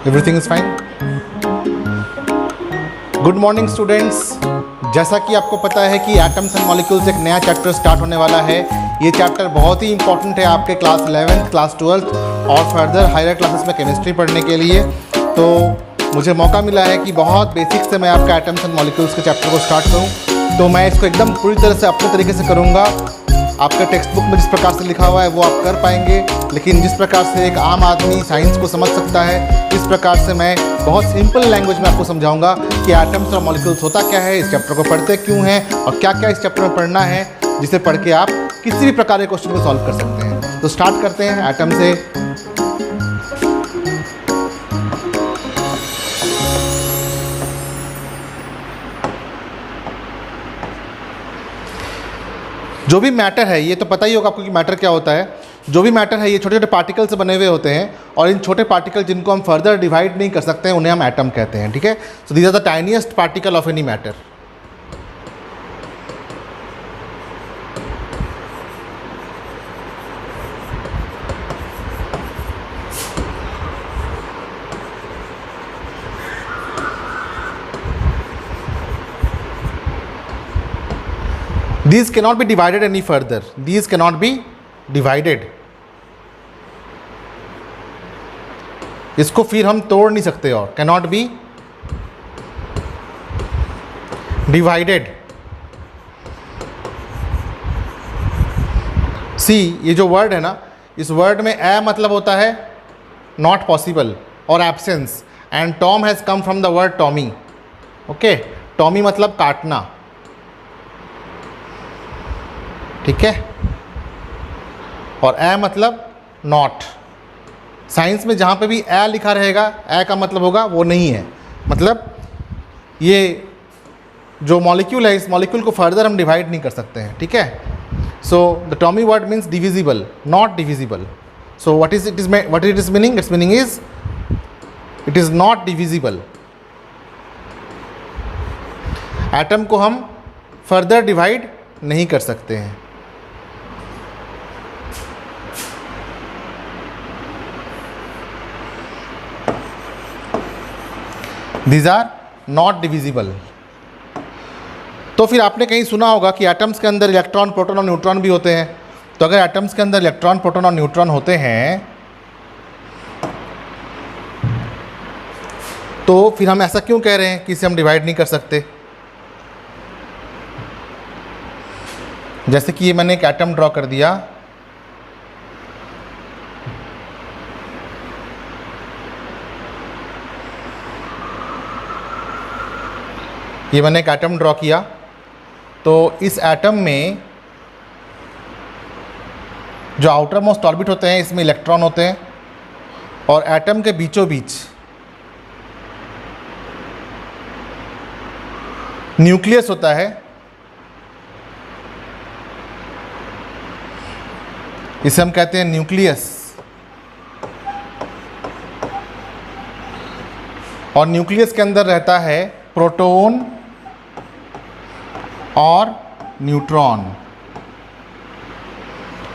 Everything is fine. Good morning students. जैसा कि आपको पता है कि एटम्स एंड मॉलिक्यूल्स एक नया चैप्टर स्टार्ट होने वाला है। ये चैप्टर बहुत ही इंपॉर्टेंट है आपके क्लास 11th, क्लास 12th और फर्दर हायर क्लासेस में केमिस्ट्री पढ़ने के लिए। तो मुझे मौका मिला है कि बहुत बेसिक से मैं आपका एटम्स एंड मॉलिक्यूल्स के चैप्टर को स्टार्ट करूँ। तो मैं इसको एकदम पूरी तरह से अपने तरीके से करूँगा। आपका टेक्स्ट बुक में जिस प्रकार से लिखा हुआ है वो आप कर पाएंगे, लेकिन जिस प्रकार से एक आम आदमी साइंस को समझ सकता है, इस प्रकार से मैं बहुत सिंपल लैंग्वेज में आपको समझाऊंगा कि एटम्स और मॉलिक्यूल्स होता क्या है, इस चैप्टर को पढ़ते क्यों हैं और क्या क्या इस चैप्टर में पढ़ना है, जिसे पढ़ के आप किसी भी प्रकार के क्वेश्चन को सॉल्व कर सकते हैं। तो स्टार्ट करते हैं एटम से। जो भी मैटर है, ये तो पता ही होगा आपको कि मैटर क्या होता है। जो भी मैटर है ये छोटे छोटे पार्टिकल से बने हुए होते हैं और इन छोटे पार्टिकल जिनको हम फर्दर डिवाइड नहीं कर सकते हैं उन्हें हम एटम कहते हैं। ठीक है, so these are the tiniest particle of any matter. These cannot be divided any further. These cannot be divided. इसको फिर हम तोड़ नहीं सकते और cannot be divided. See, ये जो वर्ड है ना, इस वर्ड में a मतलब होता है not possible और absence, and Tom has come from the word Tommy. Okay, Tommy मतलब काटना। ठीक है, और ए मतलब नॉट। साइंस में जहाँ पे भी ए लिखा रहेगा, ए का मतलब होगा वो नहीं है, मतलब ये जो मॉलिक्यूल है इस मॉलिक्यूल को फर्दर हम डिवाइड नहीं कर सकते हैं। ठीक है, so the Tommy word means divisible, not divisible. So what is it meaning? It's meaning is it is not divisible. Atom को हम फर्दर डिवाइड नहीं कर सकते हैं। These are not divisible. तो फिर आपने कहीं सुना होगा कि एटम्स के अंदर इलेक्ट्रॉन, प्रोटॉन और न्यूट्रॉन भी होते हैं। तो अगर एटम्स के अंदर इलेक्ट्रॉन, प्रोटॉन और न्यूट्रॉन होते हैं तो फिर हम ऐसा क्यों कह रहे हैं कि इसे हम डिवाइड नहीं कर सकते? जैसे कि ये मैंने एक एटम ड्रॉ कर दिया, ये मैंने एक एटम ड्रॉ किया, तो इस एटम में जो आउटर मोस्ट ऑर्बिट होते हैं इसमें इलेक्ट्रॉन होते हैं और एटम के बीचों बीच न्यूक्लियस होता है। इसे हम कहते हैं न्यूक्लियस, और न्यूक्लियस के अंदर रहता है प्रोटॉन और न्यूट्रॉन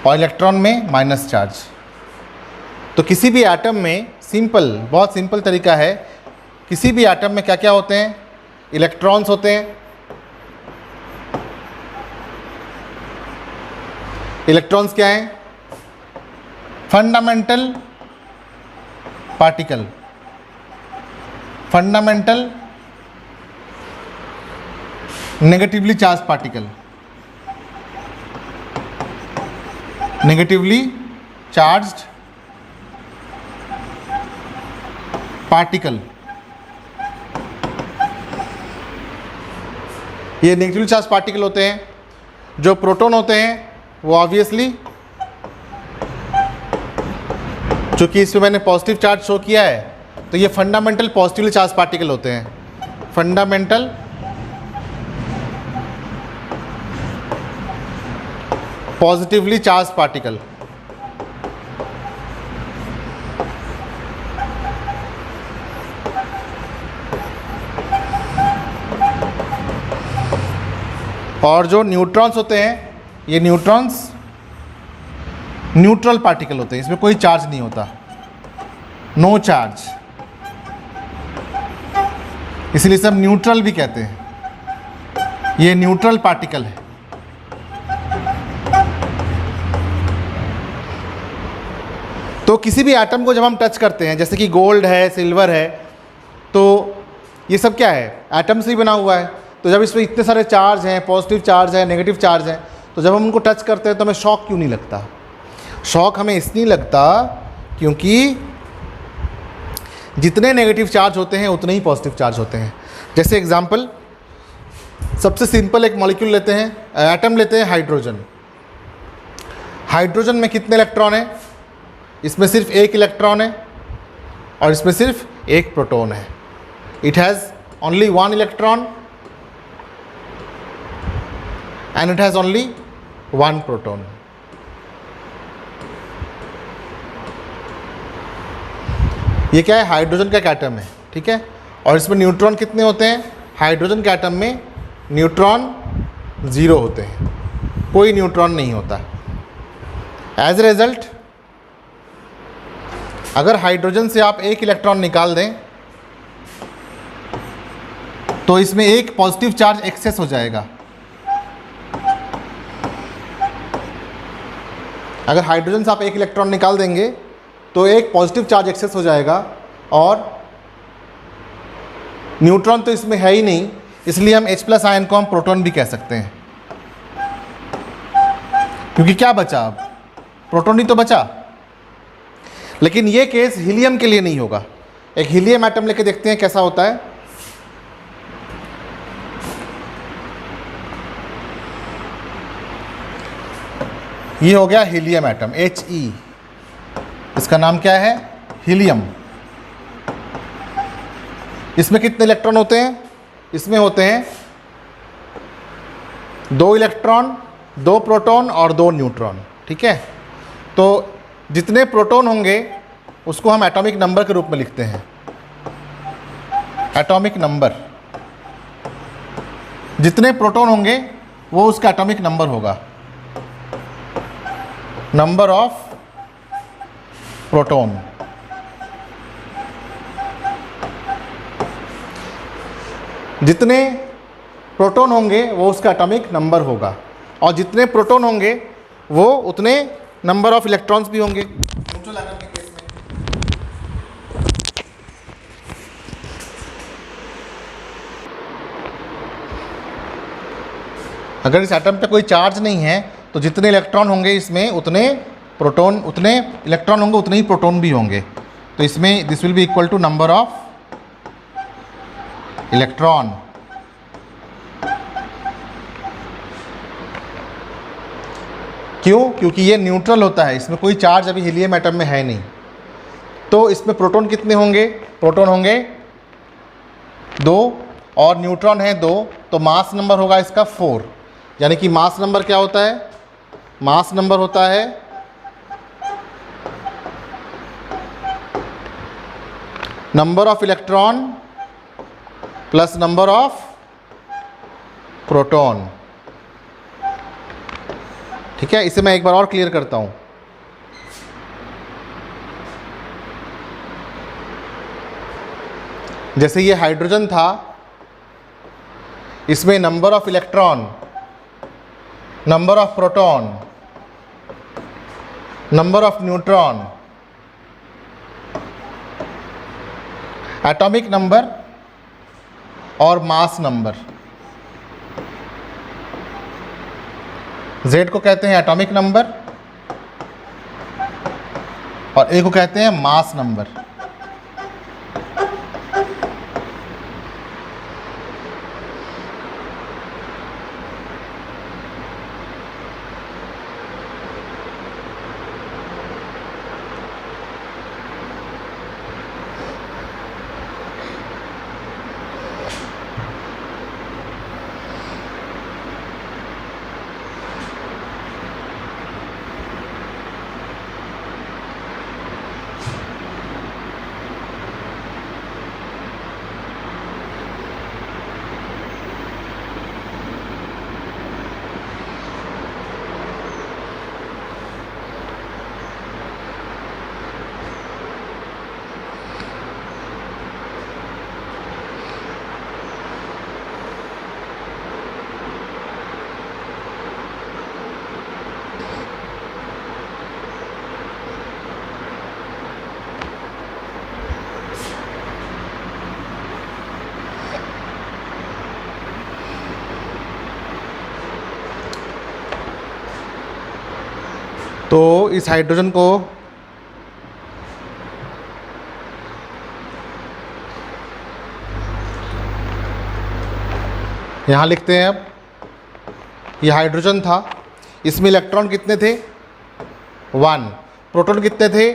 और इलेक्ट्रॉन में माइनस चार्ज। तो किसी भी एटम में बहुत सिंपल तरीका है, किसी भी एटम में क्या क्या होते हैं? इलेक्ट्रॉन्स होते हैं। इलेक्ट्रॉन्स क्या हैं? Fundamental particle, fundamental negatively charge particle, negatively charged particle. ये नेगेटिवली चार्ज पार्टिकल होते हैं। जो प्रोटॉन होते हैं वो ऑब्वियसली, चूंकि इसमें मैंने पॉजिटिव चार्ज शो किया है तो ये फंडामेंटल पॉजिटिवली चार्ज पार्टिकल होते हैं। Fundamental positively charge particle. और जो न्यूट्रॉन्स होते हैं, ये न्यूट्रॉन्स न्यूट्रल पार्टिकल होते हैं, इसमें कोई चार्ज नहीं होता, नो चार्ज। इसलिए इसे हम न्यूट्रल भी कहते हैं। ये न्यूट्रल पार्टिकल है। तो किसी भी एटम को जब हम टच करते हैं, जैसे कि गोल्ड है, सिल्वर है, तो ये सब क्या है, एटम से ही बना हुआ है। तो जब इसमें इतने सारे चार्ज हैं, पॉजिटिव चार्ज है, नेगेटिव चार्ज हैं, तो जब हम उनको टच करते हैं तो हमें शॉक क्यों नहीं लगता? शॉक हमें इसलिए लगता क्योंकि जितने नेगेटिव चार्ज होते हैं उतने ही पॉजिटिव चार्ज होते हैं। जैसे एग्जांपल, सबसे सिंपल एक मॉलिक्यूल लेते हैं, एटम लेते हैं, हाइड्रोजन। हाइड्रोजन में कितने इलेक्ट्रॉन हैं? इसमें सिर्फ एक इलेक्ट्रॉन है और इसमें सिर्फ एक प्रोटॉन है। It has only one electron and it has only one proton. ये क्या है? हाइड्रोजन का एक एटम है, ठीक है। और इसमें न्यूट्रॉन कितने होते हैं? हाइड्रोजन के एटम में न्यूट्रॉन 0 होते हैं, कोई न्यूट्रॉन नहीं होता। एज ए रिजल्ट, अगर हाइड्रोजन से आप एक इलेक्ट्रॉन निकाल दें तो इसमें एक पॉजिटिव चार्ज एक्सेस हो जाएगा। अगर हाइड्रोजन से आप एक इलेक्ट्रॉन निकाल देंगे तो एक पॉजिटिव चार्ज एक्सेस हो जाएगा और न्यूट्रॉन तो इसमें है ही नहीं, इसलिए हम H+ आयन को हम प्रोटॉन भी कह सकते हैं। क्योंकि क्या बचा? अब प्रोटॉन ही तो बचा। लेकिन ये केस हीलियम के लिए नहीं होगा। एक हीलियम एटम लेके देखते हैं कैसा होता है। ये हो गया हीलियम एटम, He। इसका नाम क्या है? हीलियम। इसमें कितने इलेक्ट्रॉन होते हैं? इसमें होते हैं 2 इलेक्ट्रॉन, 2 प्रोटॉन और 2 न्यूट्रॉन, ठीक है। तो जितने प्रोटॉन होंगे उसको हम एटॉमिक नंबर के रूप में लिखते हैं। एटॉमिक नंबर, जितने प्रोटॉन होंगे वो उसका एटॉमिक नंबर होगा, नंबर ऑफ प्रोटॉन। जितने प्रोटॉन होंगे वो उसका एटॉमिक नंबर होगा, और जितने प्रोटॉन होंगे वो उतने नंबर ऑफ इलेक्ट्रॉन्स भी होंगे। न्यूट्रल एटम के केस में अगर इस एटम पे कोई चार्ज नहीं है तो जितने इलेक्ट्रॉन होंगे इसमें उतने प्रोटॉन, उतने इलेक्ट्रॉन होंगे उतने ही प्रोटॉन भी होंगे। तो इसमें this will be equal to number of electron. क्यों? क्योंकि ये न्यूट्रल होता है, इसमें कोई चार्ज अभी हीलियम एटम में है नहीं। तो इसमें प्रोटॉन कितने होंगे? प्रोटॉन होंगे 2 और न्यूट्रॉन है 2, तो मास नंबर होगा इसका 4। यानी कि मास नंबर क्या होता है? मास नंबर होता है number of electron plus number of proton, ठीक है। इसे मैं एक बार और क्लियर करता हूं। जैसे ये हाइड्रोजन था, इसमें number of electron, number of proton, number of neutron, atomic number और मास नंबर। Z को कहते हैं एटॉमिक नंबर और A को कहते हैं मास नंबर। तो इस हाइड्रोजन को यहाँ लिखते हैं। अब ये हाइड्रोजन था, इसमें इलेक्ट्रॉन कितने थे? 1। प्रोटॉन कितने थे?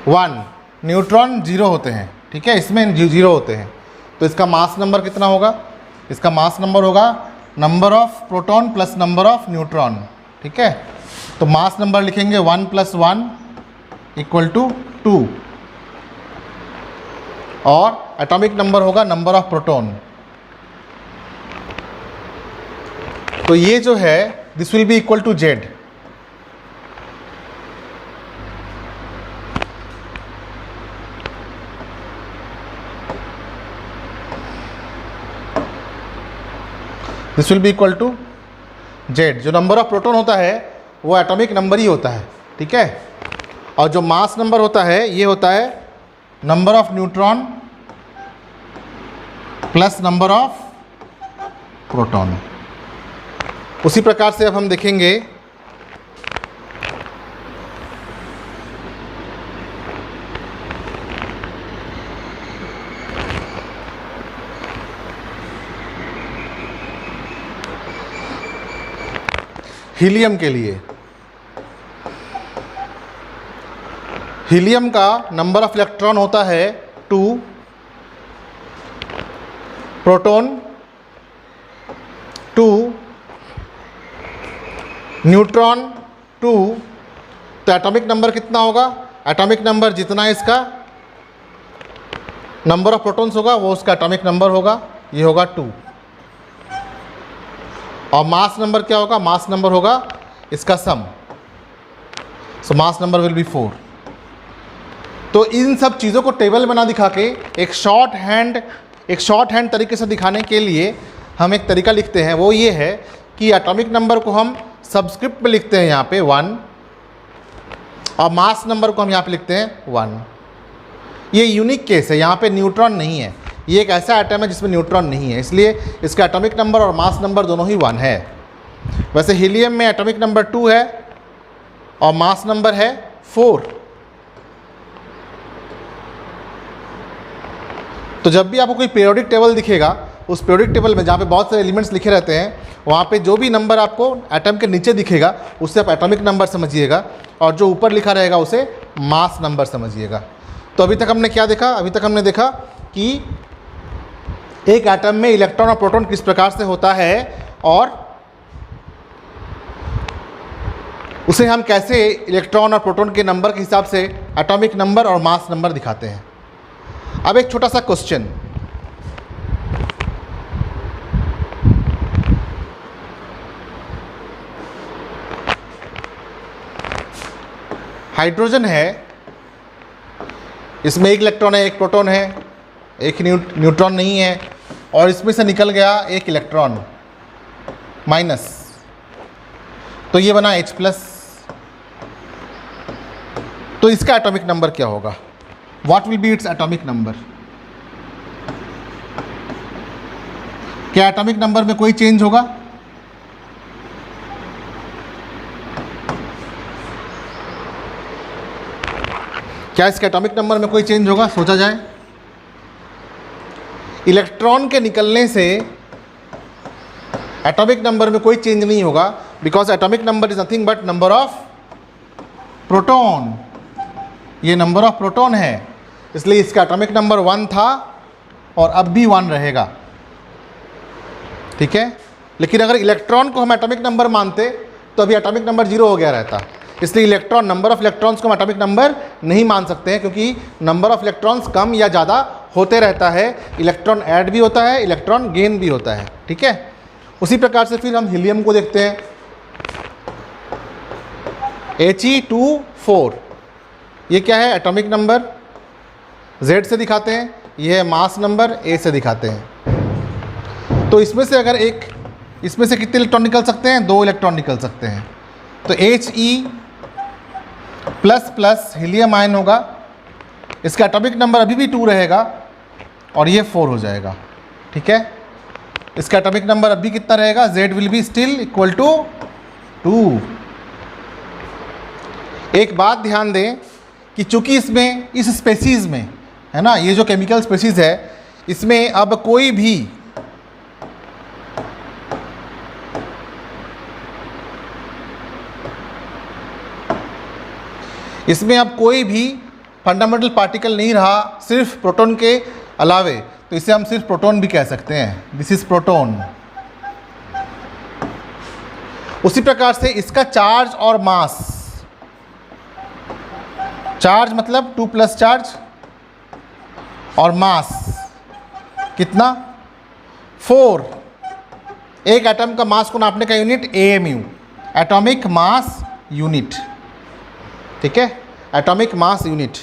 1। न्यूट्रॉन 0 होते हैं, ठीक है, इसमें 0 होते हैं। तो इसका मास नंबर कितना होगा? इसका मास नंबर होगा number of proton plus number of neutron, ठीक है। तो मास नंबर लिखेंगे 1 + 1 = 2 और एटॉमिक नंबर होगा नंबर ऑफ प्रोटॉन। तो ये जो है this will be equal to Z। This will be equal to Z। जो नंबर ऑफ प्रोटॉन होता है वो एटॉमिक नंबर ही होता है, ठीक है। और जो मास नंबर होता है ये होता है number of neutron plus number of proton. उसी प्रकार से अब हम देखेंगे हीलियम के लिए। हीलियम का नंबर ऑफ इलेक्ट्रॉन होता है 2, प्रोटॉन 2, न्यूट्रॉन 2। तो एटॉमिक नंबर कितना होगा? एटॉमिक नंबर जितना इसका नंबर ऑफ प्रोटॉन्स होगा वो उसका एटॉमिक नंबर होगा, ये होगा 2। और मास नंबर क्या होगा? मास नंबर होगा इसका सम, सो मास नंबर विल बी 4। तो इन सब चीज़ों को टेबल में ना दिखा के एक शॉर्ट हैंड तरीके से दिखाने के लिए हम एक तरीका लिखते हैं, वो ये है कि एटॉमिक नंबर को हम सबस्क्रिप्ट में लिखते हैं यहाँ पे 1 और मास नंबर को हम यहाँ पे लिखते हैं 1। ये यूनिक केस है, यहाँ पे न्यूट्रॉन नहीं है, ये एक ऐसा एटम है जिसमें न्यूट्रॉन नहीं है, इसलिए इसका एटॉमिक नंबर और मास नंबर दोनों ही 1 है। वैसे हीलियम में एटॉमिक नंबर 2 है और मास नंबर है 4। तो जब भी आपको कोई पीरियोडिक टेबल दिखेगा, उस पीरियोडिक टेबल में जहाँ पे बहुत सारे एलिमेंट्स लिखे रहते हैं, वहाँ पे जो भी नंबर आपको एटम के नीचे दिखेगा उससे आप एटॉमिक नंबर समझिएगा और जो ऊपर लिखा रहेगा उसे मास नंबर समझिएगा। तो अभी तक हमने क्या देखा? अभी तक हमने देखा कि एक एटम में इलेक्ट्रॉन और प्रोटॉन किस प्रकार से होता है और उसे हम कैसे इलेक्ट्रॉन और प्रोटॉन के नंबर के हिसाब से एटॉमिक नंबर और मास नंबर दिखाते हैं। अब एक छोटा सा क्वेश्चन, हाइड्रोजन है, इसमें एक इलेक्ट्रॉन है, एक प्रोटॉन है, एक न्यूट्रॉन नहीं है और इसमें से निकल गया एक इलेक्ट्रॉन माइनस, तो ये बना H+। तो इसका एटॉमिक नंबर क्या होगा? What will be its atomic number? क्या एटॉमिक नंबर में कोई चेंज होगा? क्या इसके एटॉमिक नंबर में कोई चेंज होगा? सोचा जाए। इलेक्ट्रॉन के निकलने से एटॉमिक नंबर में कोई चेंज नहीं होगा, because atomic number is nothing but number of proton. ये नंबर ऑफ प्रोटॉन है, इसलिए इसका एटॉमिक नंबर 1 था और अब भी 1 रहेगा, ठीक है। लेकिन अगर इलेक्ट्रॉन को हम एटॉमिक नंबर मानते तो अभी एटॉमिक नंबर 0 हो गया रहता, इसलिए इलेक्ट्रॉन नंबर ऑफ इलेक्ट्रॉन्स को हम एटॉमिक नंबर नहीं मान सकते हैं, क्योंकि नंबर ऑफ इलेक्ट्रॉन्स कम या ज़्यादा होते रहता है। इलेक्ट्रॉन ऐड भी होता है, इलेक्ट्रॉन गेन भी होता है, ठीक है। उसी प्रकार से फिर हम हीलियम को देखते हैं, He2 4। ये क्या है? एटॉमिक नंबर Z से दिखाते हैं, ये है मास नंबर A से दिखाते हैं। तो इसमें से अगर इसमें से कितने इलेक्ट्रॉन निकल सकते हैं? 2 इलेक्ट्रॉन निकल सकते हैं। तो He++ हीलियम आयन होगा, इसका एटॉमिक नंबर अभी भी 2 रहेगा और ये 4 हो जाएगा, ठीक है। इसका एटॉमिक नंबर अभी कितना रहेगा? Z will be still equal to 2। एक बात ध्यान दें कि चूंकि इसमें इस स्पेसीज़ में है ना, ये जो केमिकल स्पेसीज़ है इसमें अब कोई भी फंडामेंटल पार्टिकल नहीं रहा सिर्फ प्रोटॉन के अलावे, तो इसे हम सिर्फ प्रोटॉन भी कह सकते हैं, दिस इज प्रोटॉन। उसी प्रकार से इसका चार्ज और मास, चार्ज मतलब 2 प्लस चार्ज और मास कितना 4। एक एटम का मास को नापने का unit AMU, atomic mass unit, ठीक है, एटॉमिक मास यूनिट।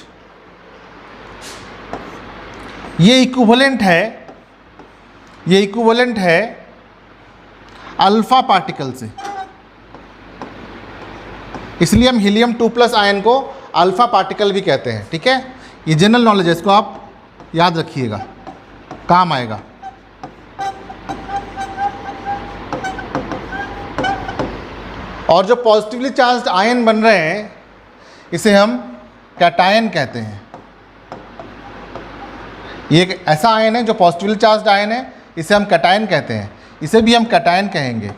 ये इक्विवेलेंट है अल्फा पार्टिकल से, इसलिए हम हीलियम 2+ आयन को अल्फा पार्टिकल भी कहते हैं, ठीक है। ये जनरल नॉलेज है, इसको आप याद रखिएगा, काम आएगा। और जो पॉजिटिवली चार्ज्ड आयन बन रहे हैं इसे हम कैटायन कहते हैं। ये एक ऐसा आयन है जो पॉजिटिवली चार्ज्ड आयन है, इसे हम कैटायन कहते हैं, इसे भी हम कैटायन कहेंगे,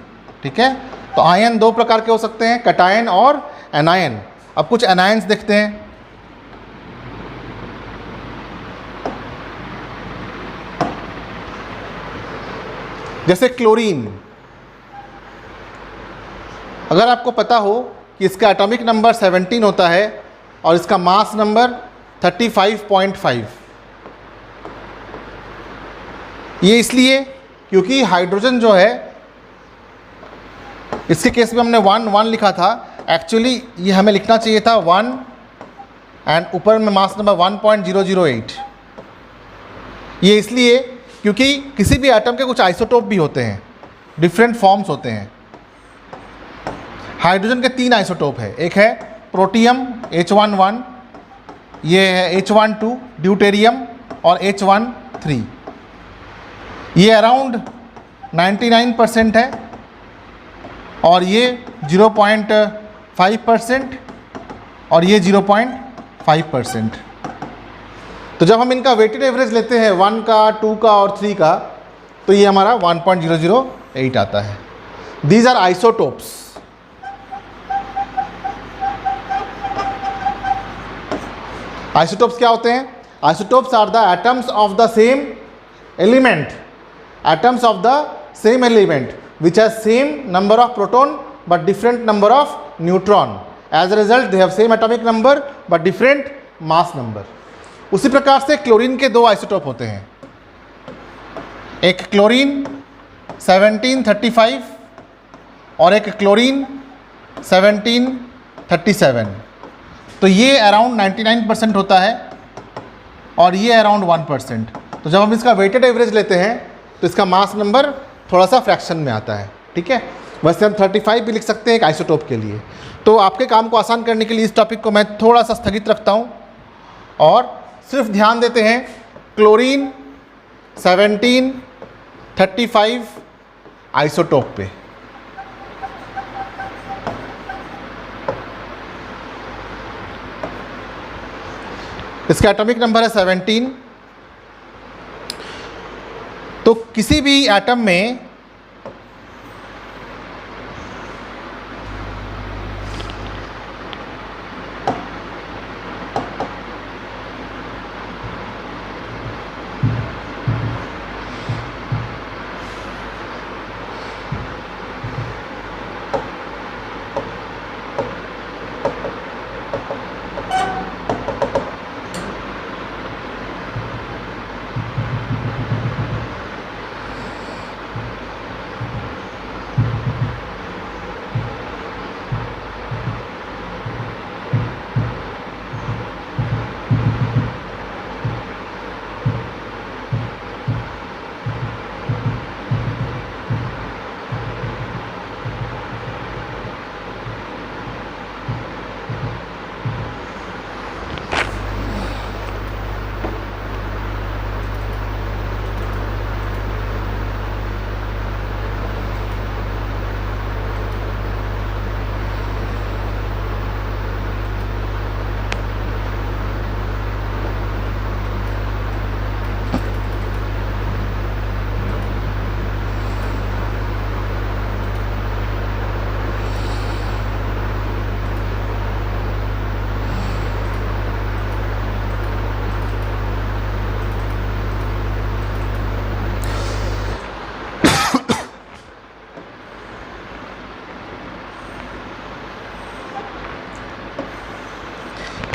ठीक है। तो आयन दो प्रकार के हो सकते हैं, कैटायन और एनायन। अब कुछ एनायंस देखते हैं। जैसे क्लोरीन, अगर आपको पता हो कि इसका एटॉमिक नंबर 17 होता है और इसका मास नंबर 35.5, ये इसलिए क्योंकि हाइड्रोजन जो है, इसके केस में हमने 1 लिखा था, एक्चुअली ये हमें लिखना चाहिए था 1 एंड ऊपर में मास नंबर 1.008। ये इसलिए क्योंकि किसी भी एटम के कुछ आइसोटोप भी होते हैं, डिफरेंट फॉर्म्स होते हैं। हाइड्रोजन के 3 आइसोटोप है, एक है प्रोटियम H11, ये है H12 ड्यूटेरियम और H13। ये अराउंड 99% है और ये 0.5% और ये 0.5%। तो जब हम इनका वेटेड एवरेज लेते हैं 1 का, 2 का और 3 का, तो ये हमारा 1.008 आता है। These are isotopes. आइसोटोप्स क्या होते हैं? Isotopes are the atoms of the same element, atoms of the same element which has same number of proton but different number of neutron. As a result they have same atomic number but different mass number. उसी प्रकार से chlorine के 2 isotope होते हैं, एक chlorine 1735 और एक chlorine 1737। तो ये अराउंड 99% होता है और ये अराउंड 1%। तो जब हम इसका वेटेड एवरेज लेते हैं तो इसका मास नंबर थोड़ा सा फ्रैक्शन में आता है, ठीक है। वैसे हम 35 भी लिख सकते हैं एक आइसोटोप के लिए। तो आपके काम को आसान करने के लिए इस टॉपिक को मैं थोड़ा सा स्थगित रखता हूं और सिर्फ ध्यान देते हैं क्लोरीन 1735 आइसोटोप पे। इसका एटॉमिक नंबर है 17। तो किसी भी एटम में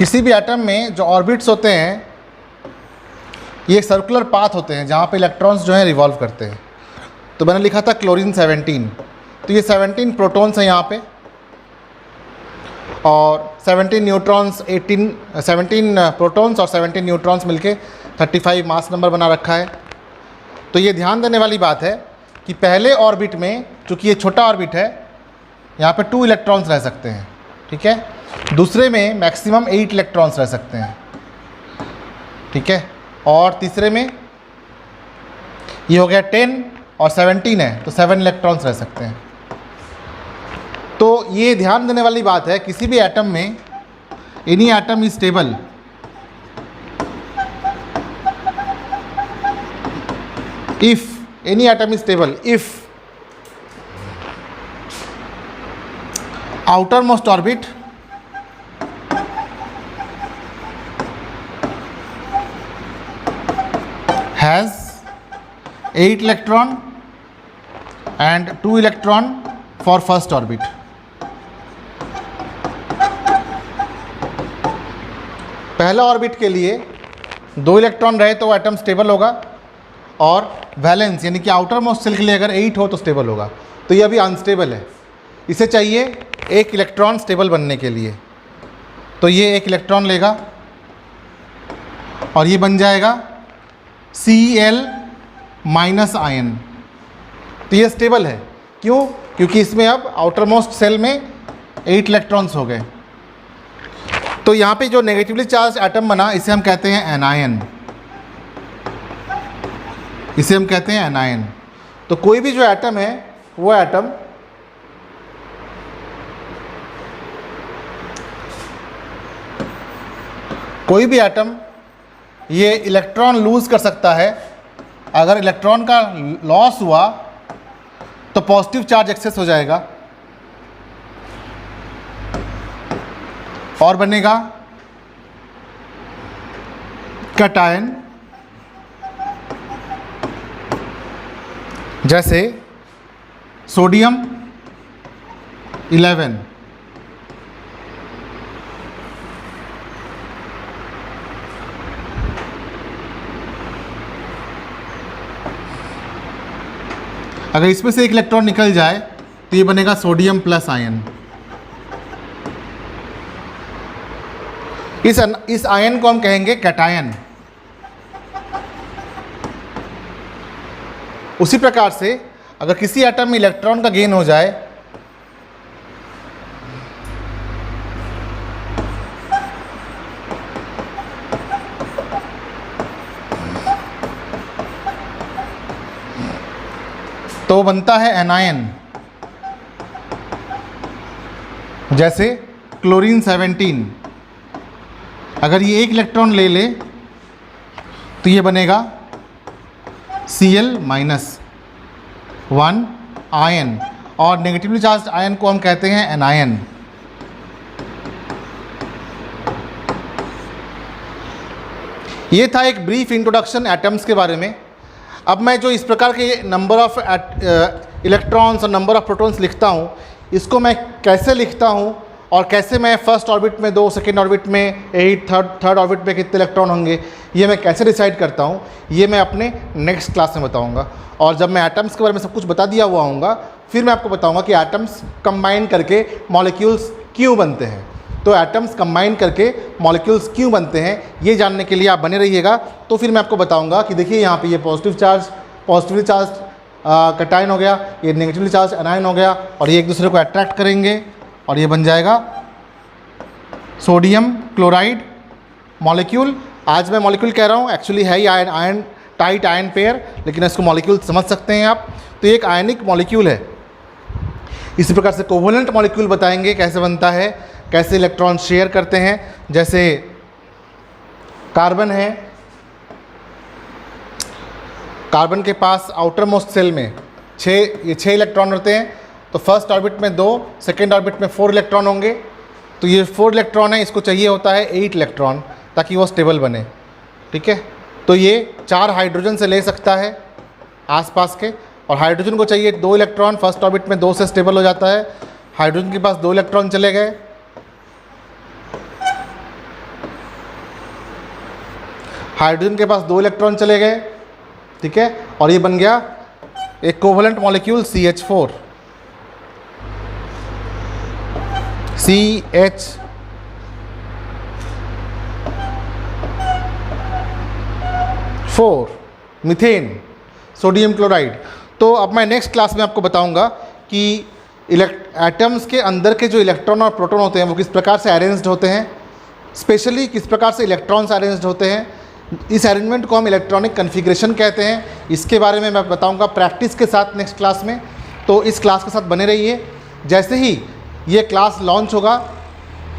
किसी भी एटम में जो ऑर्बिट्स होते हैं ये सर्कुलर पाथ होते हैं जहाँ पे इलेक्ट्रॉन्स जो हैं रिवॉल्व करते हैं। तो मैंने लिखा था क्लोरीन 17, तो ये 17 प्रोटॉन्स हैं यहाँ पे और 17 न्यूट्रॉन्स 17 प्रोटॉन्स और 17 न्यूट्रॉन्स मिलके 35 मास नंबर बना रखा है। तो ये ध्यान देने वाली बात है कि पहले ऑर्बिट में, चूँकि ये छोटा ऑर्बिट है, यहाँ पे 2 इलेक्ट्रॉन्स रह सकते हैं, ठीक है। दूसरे में मैक्सिमम 8 इलेक्ट्रॉन्स रह सकते हैं, ठीक है। और तीसरे में ये हो गया 10 और 17 है तो 7 इलेक्ट्रॉन्स रह सकते हैं। तो ये ध्यान देने वाली बात है, किसी भी एटम में any atom is stable if any atom is stable if outermost orbit has 8 electron and 2 electron for first orbit. पहला ऑर्बिट के लिए 2 इलेक्ट्रॉन रहे तो एटम स्टेबल होगा और वैलेंस यानी कि आउटर मोस्ट सेल के लिए अगर 8 हो तो स्टेबल होगा। तो ये अभी अनस्टेबल है, इसे चाहिए 1 इलेक्ट्रॉन स्टेबल बनने के लिए। तो ये 1 इलेक्ट्रॉन लेगा और ये बन जाएगा Cl माइनस आयन। तो ये स्टेबल है, क्यों? क्योंकि इसमें अब आउटर मोस्ट सेल में 8 इलेक्ट्रॉन्स हो गए। तो यहाँ पे जो नेगेटिवली चार्ज एटम बना इसे हम कहते हैं एनायन, इसे हम कहते हैं एनायन। तो कोई भी जो एटम है वो एटम ये इलेक्ट्रॉन लूज कर सकता है। अगर इलेक्ट्रॉन का लॉस हुआ तो पॉजिटिव चार्ज एक्सेस हो जाएगा और बनेगा कैटायन। जैसे सोडियम 11, अगर इसमें से 1 इलेक्ट्रॉन निकल जाए तो ये बनेगा सोडियम प्लस आयन। इस आयन को हम कहेंगे कैटायन। उसी प्रकार से अगर किसी एटम में इलेक्ट्रॉन का गेन हो जाए तो बनता है एनायन। जैसे क्लोरीन 17, अगर ये 1 इलेक्ट्रॉन ले ले तो ये बनेगा Cl माइनस 1 आयन और नेगेटिवली चार्ज आयन को हम कहते हैं एनायन। ये था एक ब्रीफ इंट्रोडक्शन एटम्स के बारे में। अब मैं जो इस प्रकार के नंबर ऑफ इलेक्ट्रॉन्स और नंबर ऑफ प्रोटॉन्स लिखता हूँ, इसको मैं कैसे लिखता हूँ और कैसे मैं फर्स्ट ऑर्बिट में 2, सेकेंड ऑर्बिट में 8, थर्ड ऑर्बिट में कितने इलेक्ट्रॉन होंगे, ये मैं कैसे डिसाइड करता हूँ, ये मैं अपने नेक्स्ट क्लास में बताऊँगा। और जब मैं एटम्स के बारे में सब कुछ बता दिया हुआ हूँगा, फिर मैं आपको बताऊँगा कि एटम्स कंबाइन करके मॉलिक्यूल्स क्यों बनते हैं। तो एटम्स कंबाइन करके मॉलिक्यूल्स क्यों बनते हैं, ये जानने के लिए आप बने रहिएगा। तो फिर मैं आपको बताऊँगा कि देखिए यहाँ पर ये पॉजिटिवली चार्ज कैटायन हो गया, ये नेगेटिवली चार्ज एनायन हो गया और ये एक दूसरे को अट्रैक्ट करेंगे और ये बन जाएगा सोडियम क्लोराइड मॉलिक्यूल। आज मैं मॉलिक्यूल कह रहा हूँ, एक्चुअली है ही आयन टाइट आयन पेयर, लेकिन इसको मॉलिक्यूल समझ सकते हैं आप। तो ये एक आयनिक मॉलिक्यूल है। इसी प्रकार से कोवलेंट मॉलिक्यूल बताएंगे कैसे बनता है, कैसे इलेक्ट्रॉन शेयर करते हैं। जैसे कार्बन है, कार्बन के पास आउटर मोस्ट सेल में 6 इलेक्ट्रॉन होते हैं। तो फर्स्ट ऑर्बिट में 2, सेकेंड ऑर्बिट में 4 इलेक्ट्रॉन होंगे। तो ये 4 इलेक्ट्रॉन है, इसको चाहिए होता है 8 इलेक्ट्रॉन ताकि वो स्टेबल बने, ठीक है। तो ये 4 हाइड्रोजन से ले सकता है आसपास के, और हाइड्रोजन को चाहिए 2 इलेक्ट्रॉन, फर्स्ट ऑर्बिट में 2 से स्टेबल हो जाता है। हाइड्रोजन के पास 2 इलेक्ट्रॉन चले गए, हाइड्रोजन के पास 2 इलेक्ट्रॉन चले गए, ठीक है, और ये बन गया एक covalent molecule CH4। CH4 methane, sodium chloride. तो अब मैं नेक्स्ट क्लास में आपको बताऊंगा कि एटम्स के अंदर के जो इलेक्ट्रॉन और प्रोटॉन होते हैं वो किस प्रकार से अरेंज्ड होते हैं, स्पेशली किस प्रकार से इलेक्ट्रॉन्स अरेंज्ड होते हैं। इस अरेंजमेंट को हम इलेक्ट्रॉनिक कन्फिग्रेशन कहते हैं। इसके बारे में मैं बताऊंगा प्रैक्टिस के साथ नेक्स्ट क्लास में। तो इस क्लास के साथ बने रहिए। जैसे ही ये क्लास लॉन्च होगा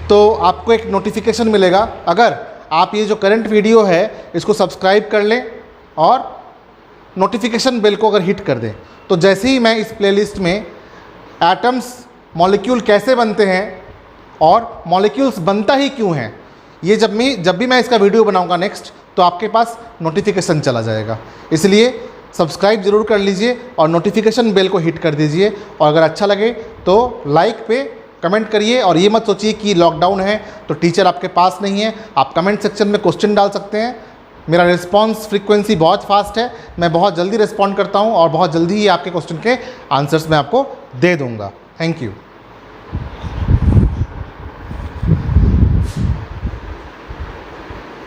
तो आपको एक नोटिफिकेशन मिलेगा। अगर आप ये जो करंट वीडियो है इसको सब्सक्राइब कर लें और नोटिफिकेशन बेल को अगर हिट कर दें, तो जैसे ही मैं इस प्लेलिस्ट में एटम्स मॉलिक्यूल कैसे बनते हैं और मॉलिक्यूल्स बनता ही क्यों हैं, ये जब भी मैं इसका वीडियो बनाऊंगा नेक्स्ट, तो आपके पास नोटिफिकेशन चला जाएगा। इसलिए सब्सक्राइब ज़रूर कर लीजिए और नोटिफिकेशन बेल को हिट कर दीजिए। और अगर अच्छा लगे तो लाइक पे कमेंट करिए। और ये मत सोचिए कि लॉकडाउन है तो टीचर आपके पास नहीं है। आप कमेंट सेक्शन में क्वेश्चन डाल सकते हैं। मेरा रिस्पॉन्स फ्रीक्वेंसी बहुत फास्ट है, मैं बहुत जल्दी रिस्पॉन्ड करता हूँ और बहुत जल्दी ही आपके क्वेश्चन के आंसर्स मैं आपको दे दूँगा। Thank you.